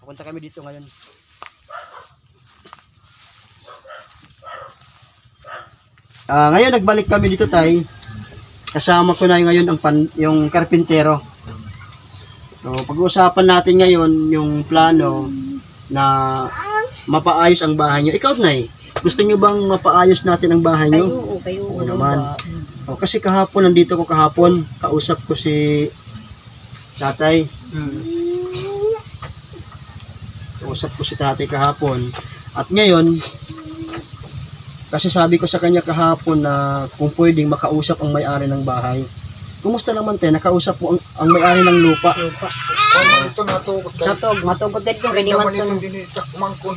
Pupunta kami dito ngayon. Ngayon nagbalik kami dito, tay. Kasama ko na ngayon yung karpintero. So, pag-uusapan natin ngayon yung plano na mapaayos ang bahay nyo. Ikaw, Nay, gusto nyo bang mapaayos natin ang bahay nyo? Kayo. Oo naman. O, kasi kahapon, nandito ko kahapon, kausap ko si tatay. Kausap ko si tatay kahapon. At ngayon, kasi sabi ko sa kanya kahapon na kung pwedeng makausap ang may-ari ng bahay. Kumusta naman tayo? Nakausap mo ang may-ari ng lupa. Ito natugod tayo. Matugod din kung hindi man itong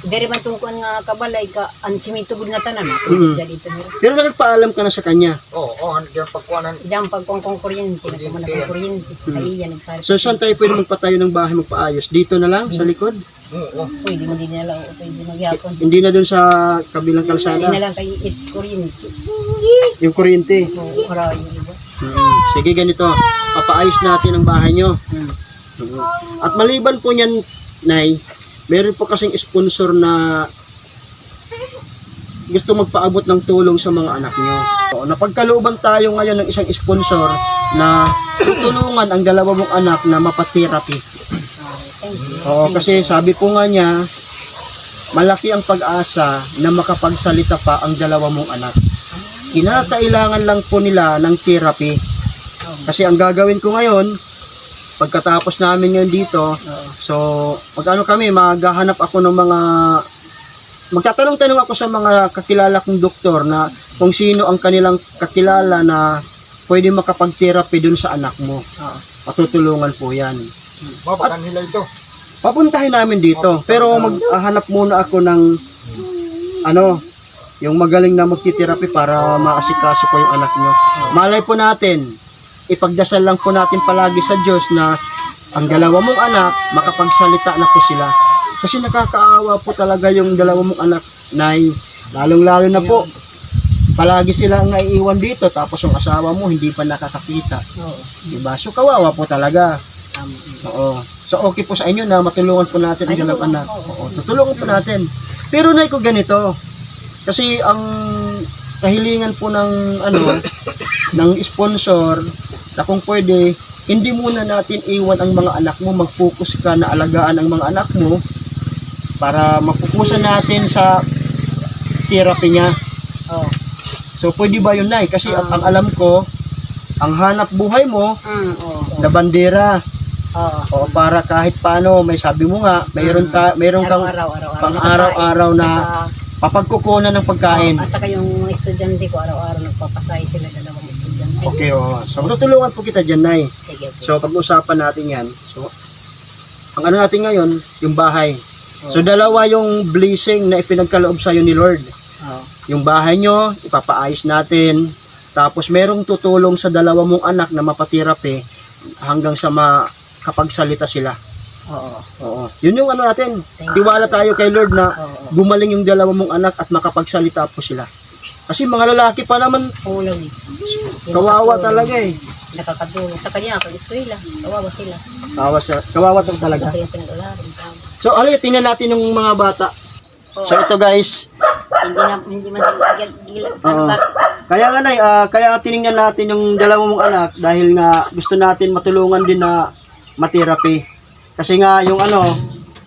dari man itong nga kabalay ka ang simitugod nga tanan. Pero nagpaalam ka na sa kanya. Oo, diyan pagkuanan. Diyan pagkong kuryente, nagkumana ng kuryente. Ay, yan nagsari. So saan tayo pwede magpatayo ng bahay magpaayos? Dito na lang sa likod? Oo. Pwede mo din nila, pwede magyapon. Hindi na dun sa kabilang kalsada? Hindi na lang kay kuryente. Yung kuryente? Oo, para yung iba. Sige, ganito. Papaayos natin ang bahay nyo. At maliban po niyan, Nay, meron po kasing sponsor na gusto magpaabot ng tulong sa mga anak nyo. So, napagkalooban tayo ngayon ng isang sponsor na tutulungan ang dalawa mong anak na mapatherapy. Oo, kasi sabi po nga niya, malaki ang pag-asa na makapagsalita pa ang dalawa mong anak. Kinakailangan lang po nila ng therapy. Kasi ang gagawin ko ngayon, pagkatapos namin ngayon dito, so magkano kami, maghahanap ako ng mga, magtatanong-tanong ako sa mga kakilala kong doktor na kung sino ang kanilang kakilala na pwede makapag-therapy dun sa anak mo. Patutulungan po yan. Babakan nila ito. Papuntahin namin dito. Pero maghahanap muna ako ng yung magaling na magti-therapy para maasikaso po yung anak nyo. Malay po natin, ipagdasal lang po natin palagi sa Diyos na ang dalawa mong anak, makapagsalita na po sila. Kasi nakakaawa po talaga yung dalawa mong anak, Nay. Lalong-lalo na po, palagi silang naiiwan dito, tapos yung asawa mo hindi pa nakakakita. Diba? So kawawa po talaga. Oo. So okay po sa inyo na matulungan po natin ang dalawang anak. Oo, tutulungan po natin. Pero Nay, ko ganito, kasi ang kahilingan po ng ng sponsor na kung pwede, hindi muna natin iwan ang mga anak mo, mag-focus ka na alagaan ang mga anak mo para mapupusan natin sa therapy niya. So pwede ba yun, Nay? Kasi ang alam ko, ang hanap buhay mo na bandera. O para kahit paano, may sabi mo nga, mayroon kang pang-araw-araw na papagkukunan ng pagkain. At saka yung mga estudyante ko, araw-araw nagpapasay sila dalawang estudyante. Okay, so tutulungan po kita dyan, Nay. Sige, okay. So pag-usapan natin yan. So, ang natin ngayon, yung bahay. So dalawa yung blessing na ipinagkaloob sa'yo ni Lord. Yung bahay nyo, ipapaayos natin. Tapos merong tutulong sa dalawa mong anak na mapatherapy hanggang sa makapagsalita sila. Oo. Yun yung natin. Tiwala tayo kay Lord na gumaling yung dalawa mong anak at makapagsalita po sila. Kasi mga lalaki pa naman, kawawa talaga eh. Nakakatulong sa kanya, pag eskwela, kawawa sila. Kawawa talaga. Kasi yung pinag-alarin. So, tingnan natin yung mga bata. So, ito guys. Hindi man sila Kaya nga, Nay, kaya tinignan natin yung dalawa mong anak dahil nga gusto natin matulungan din na matherapy. Kasi nga yung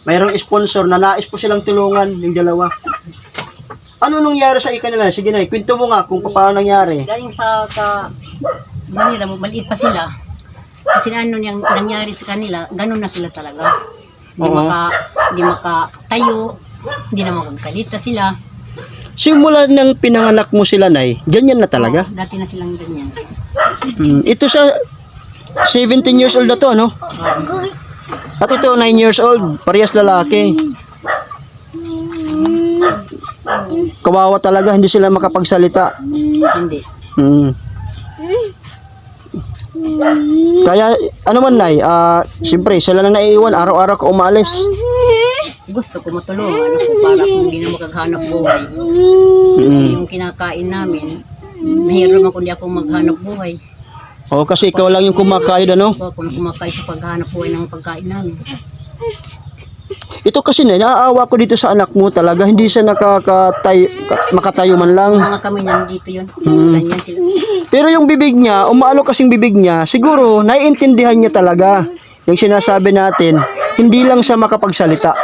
mayroong sponsor na nais po silang tulungan yung dalawa. Ano nangyari sa kanila? Sige, Nay, kwento mo nga kung paano nangyari. galing sa kanila, maliit pa sila. Kasi ano yung nangyari sa kanila, ganun na sila talaga. Hindi makatayo, hindi na makagsalita sila. Simula ng pinanganak mo sila, Nay, ganyan na talaga? Dati na silang ganyan. Ito sa 17 years old na to, ano? At ito 9 years old, parehas lalaki. Kawawa talaga, hindi sila makapagsalita. Hindi. Kaya ano man, Nay, siyempre sila lang naiiwan, araw-araw ka umalis. Gusto ko matulungan ako para kung hindi na makaghanap buhay. Yung kinakain namin, mahirap ako hindi ako maghanap buhay. Kasi ikaw lang yung kumakain, ano? Kung kumakain sa paghanap buhay ng pagkain namin. Ito kasi naaawa ko dito sa anak mo talaga. Hindi siya makatayo man lang. Yung mga kami niyan dito yun. Hmm. Ganyan sila. Pero yung bibig niya, umaano kasing bibig niya, siguro naiintindihan niya talaga. Yung sinasabi natin, hindi lang siya makapagsalita.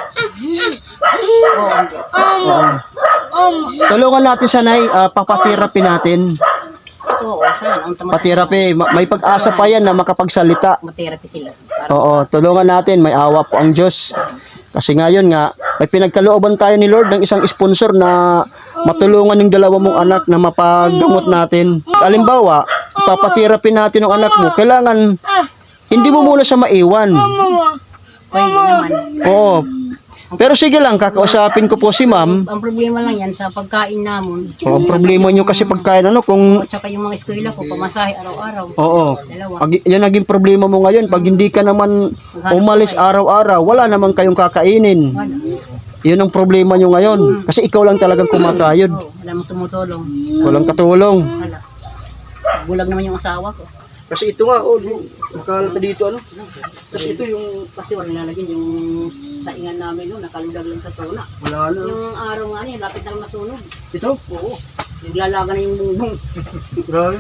Oo. Tulungan natin siya, Nay. Papatherapy natin. Oo, sana. Ang Patherapy. May pag-asa pa yan na makapagsalita. Matherapy sila. Para Oo, tulungan natin. May awa po ang Diyos. Kasi ngayon nga, may pinagkalooban tayo ni Lord ng isang sponsor na matulungan yung dalawa mong anak na mapaggamot natin. Halimbawa, papatherapy natin ang anak mo. Kailangan, hindi mo muna siya maiwan. pwede naman. Oo. Pero sige lang, kakausapin ko po si ma'am. Ang problema lang yan sa pagkain namon. So, ang problema nyo kasi pagkain kung... At saka yung mga eskwela ko, pamasahe araw-araw. Oo. Dalawa. Pag yan naging problema mo ngayon, pag hindi ka naman umalis araw-araw, wala naman kayong kakainin. Wala. Yun ang problema nyo ngayon. Kasi ikaw lang talagang kumakayod. Oo, wala mong tumutulong. Walang katulong. Wala. Bulag naman yung asawa ko. Kasi ito nga, makalat na dito, Tapos ito yung... Kasi wala nilalagyan yung saingan namin noon, nakaludag lang sa tuna. Wala na. Yung araw nga niya, lapit na masunog. Ito? Oo. Naglalaga na yung bungbong. Grabe.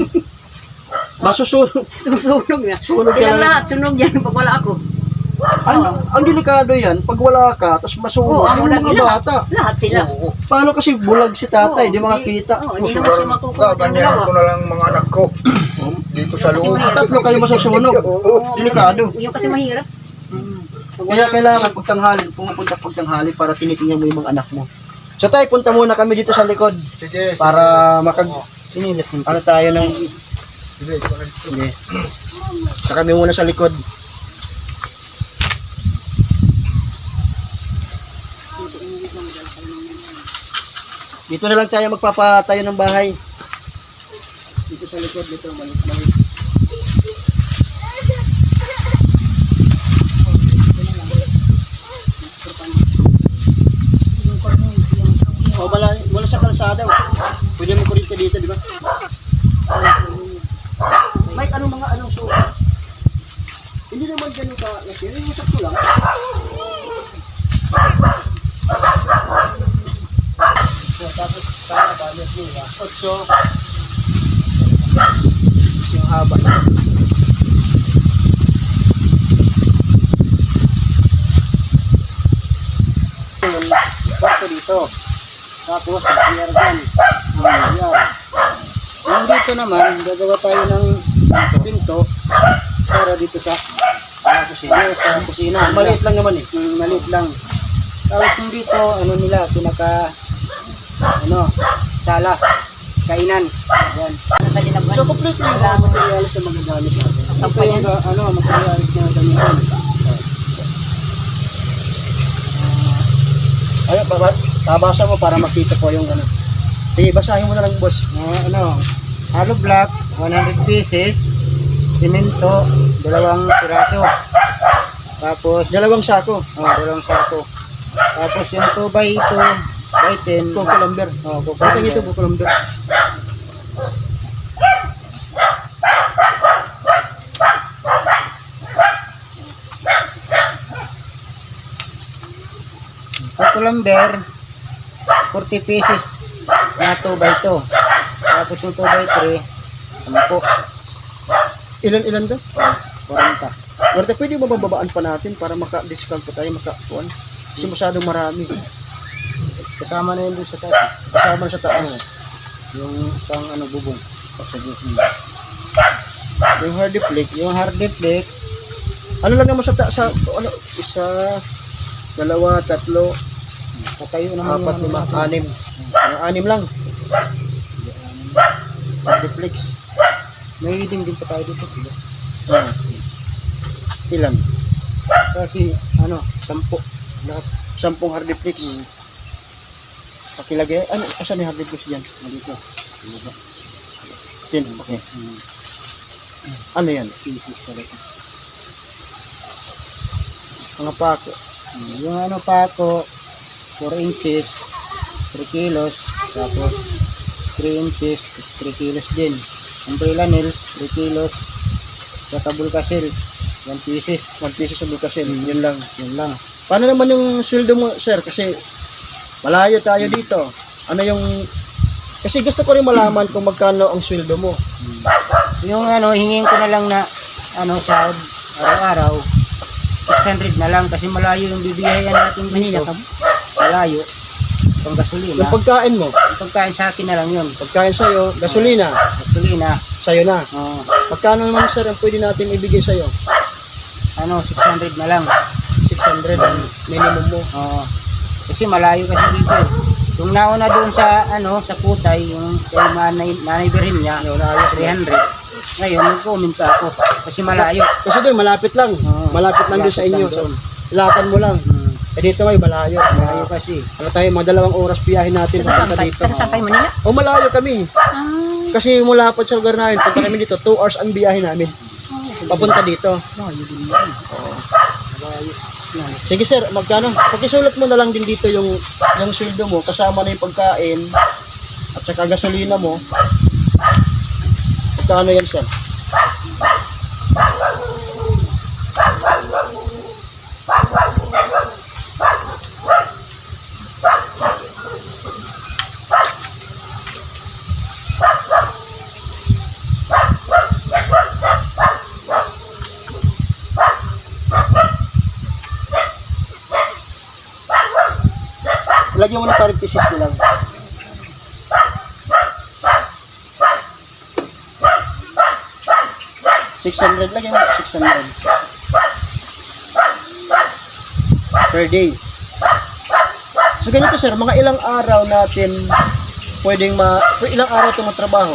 Masusunog. Susunog na. Sunog Silang yan. lahat, sunog yan pag wala ako. Ang delikado yan, pag wala ka, tapos masunog, ang yung ulan mga nila. bata. Lahat sila. Oo. Paano kasi bulag si tatay, di makakita. Oo, hindi naman siya makukuha sa Gaganyan ko dalawa. na lang mga anak ko. Dito sa loob. Tatlo kayo masusunog. Oo. Delikado. Yung kasi mahirap. Kaya kailangan pagtanghalin, pumupunta pagtanghali para tinitingnan mo yung mga anak mo. So tayo, punta muna kami dito sa likod Sige. para ano tayo ng... Sige. Sige. Sa kami muna sa likod. Dito na lang tayo magpapatayo ng bahay. Dito sa likod, dito, malit-malit. Oh, wala sa kalsada. Pwede mo kuryente dito, di ba? Mike, anong suka? Hindi naman ganun ka. Yung sakto lang. So, tapos, para balot nila. 8. Yung haba. Bakto dito. Tapos, CR dyan. Yung dito naman, gagawa tayo ng pinto para dito sa kusina. Maliit lang naman eh. Maliit lang. Tapos yung dito, nila, sala, kainan. Yan. Nasa dinabas. So, complete yung mga materialis na magagamit natin. Ito Sampay yan. yung, materialis na gamitin. Ay, babasa mo para makita po yung Sige, basahin mo na lang, boss. Hollow block, 100 pieces, simento, 2 piraso. Tapos, Dalawang sako. 2 sako. Tapos yung 2 by 2 by 10. Kukulamber. Ito ito, kukulamber. Kukulamber, 40 pieces na 2 by 2. Tapos yung 2 by 3, 10. Ilan daw? 40. Marta, pwede ba bababaan pa natin para maka-discount pa tayo, maka-kuan? Kasi masyadong marami. Kasama na yun doon sa taas. Kasama na sa taas. Yung pang bubong. Yung hard flex. Yung hard flex, Ano lang naman isa, 2, 3, 4, patayo naman 5, 6. 6 lang. Hard flex. May hiding din pa tayo dito. Ilan? Kasi 10 lahat. 10 hard flex. Pakilagay. Asan yung hard flex dyan? Dito. 10. Okay. Ano yan? Pieces talaga. Mga pako. Yung pako, 4 inches, 3 kilos, tapos 3 inches, 3 kilos din. Umbrella nails, 3 kilos, saka bulkasil, 1 pieces. 1 piece sa Bukasin. Yun lang. Yun lang. Paano naman yung sweldo mo, sir? Kasi malayo tayo dito. Ano yung... Kasi gusto ko rin malaman kung magkano ang sweldo mo. Yung hingin ko na lang na sa araw-araw 600 na lang kasi malayo yung bibiyayan natin Manila dito. ka. Malayo. Pang gasolina. Yung pagkain mo, Yung pagkain sa akin na lang yun. pagkain sa'yo, gasolina, Gasolina. sa'yo na. Oh, Magkano naman, sir, ang pwede natin ibigay sa'yo? 600 na lang. 600 ang minimum mo. Oo. Kasi malayo kasi dito. Yung nauna doon sa sa Putay, yung kay Manay Berhin niya, 300. Ngayon, nag-comment ako kasi malayo. Kasi doon, malapit lang. Oo, Malapit lang doon sa inyo. doon. Lakan mo lang. Eh dito ngayon, malayo. Malayo kasi. Ano tayo, mga 2 oras biyahin natin papunta dito. Taga-sampay Manila? O malayo kami. Kasi mula po sa lugar namin, pagka kami dito, 2 hours ang biyahe namin. Papunta dito. Malayo din yan. Malayo. Sige sir, magkano? Pakisulat mo na lang din dito yung sweldo mo, kasama na yung pagkain, at saka gasolina mo. Magkano yan sir? Lagyan mo ng parenthesis ko lang. $600, lagyan mo 600 per day. So ganito sir, mga ilang araw natin ilang araw itong matrabaho?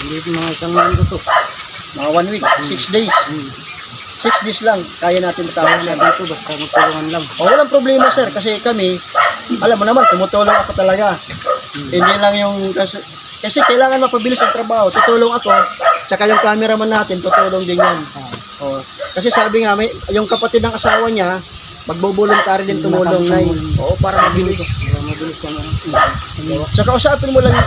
Hindi mga isang linggo to. Mga 1 week, 6 days. 6 days lang, kaya natin matapos yan. Dito basta magtulungan lang. O walang problema sir, kasi kami, alam mo naman, tumutulong ako talaga. Hindi lang yung, kasi kailangan mapabilis ang trabaho, tutulong ako, tsaka yung cameraman natin, tutulong din yan. O, kasi sabi nga, yung kapatid ng asawa niya, magbubuluntary din tumulong na Oo, para mabilis. Mabilis ka na. Tsaka usapin mo lang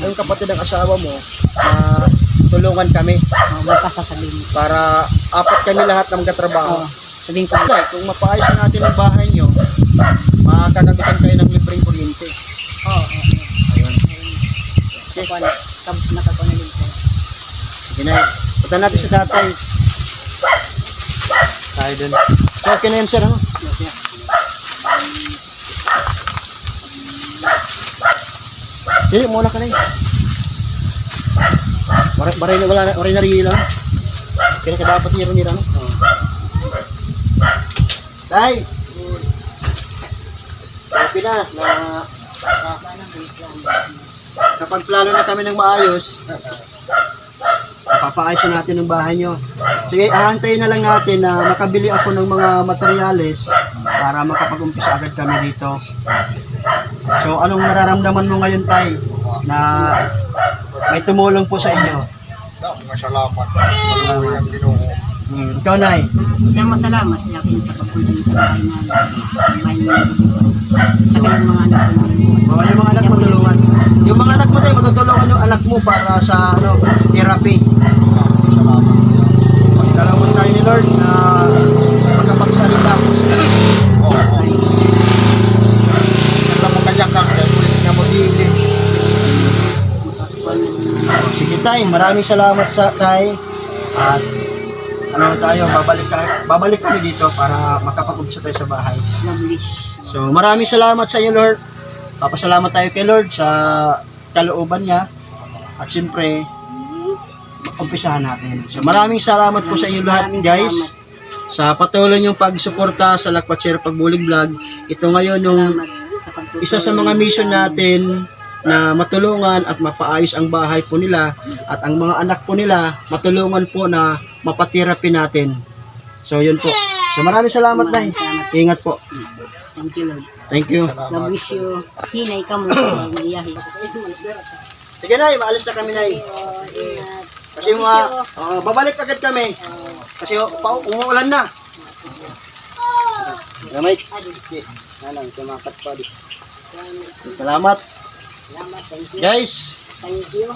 yung kapatid ng asawa mo, na tulungan kami Magkasasabihin. para 4 kami lahat ng magkatrabaho. Sabihin ko, Kung mapaayos na natin ang bahay nyo, makakagabitan kayo ng libreng kuryente. oo. Ayun. Nakakuha na din ko. Sige na. Punta natin sa tatay. Tayo dun. So, okay na yan, sir. Ano? Sige, muna ka na yun. Baray na rin lang. Kaya ka dapat nila, no? Tay! Okay na kapag plano na kami ng maayos, papaayos natin ng bahay nyo. Sige, aantayin na lang natin na makabili ako ng mga materyales para makapag-umpisa agad kami dito. So, anong nararamdaman mo ngayon, Tay, na may tumulong po sa inyo? Salamat. Maluwi ang Ginoo. Ikaw, Nay. Salamat natin sa pagpunta niyo sa bahay namin. Bahay niyo. Saka yung mga anak ko namin. Oh, yung mga anak mo tulungan. Yung mga anak mo, Tay, matutulungan yung anak mo para sa therapy. Salamat. Salamat tayo ni Lord na magkapagsalita po sila. Oo. Sa makayakang dahil kulit nga mo dili. Sige, Tay, maraming salamat sa Tay. At babalik kami dito para makapag-umpisa tayo sa bahay. Lovely. So, maraming salamat sa iyo, Lord. Papasalamat tayo kay Lord sa kalooban niya. At siyempre, umpisahan natin. So, maraming salamat po sa inyo lahat, guys. Sa patuloy niyong pagsuporta sa Lakwatsero Pagbulig Vlog. Ito ngayon yung Sa pagtutulong. isa sa mga mission natin na matulungan at mapaayos ang bahay po nila at ang mga anak po nila matulungan po na mapaterapi natin. So yun po. So maraming salamat, Nay. Ingat po. Thank you, Lord. Thank you. God bless you. Hinay ka mo sa biyahe. Sige, Nay, maalis na kami, Nay. Ingat. Kasi babalik agad kami. Kasi umuulan na. Gamay. Nalang, tumakat pa di. Salamat. Salamat. Thank you. Guys, Thank you.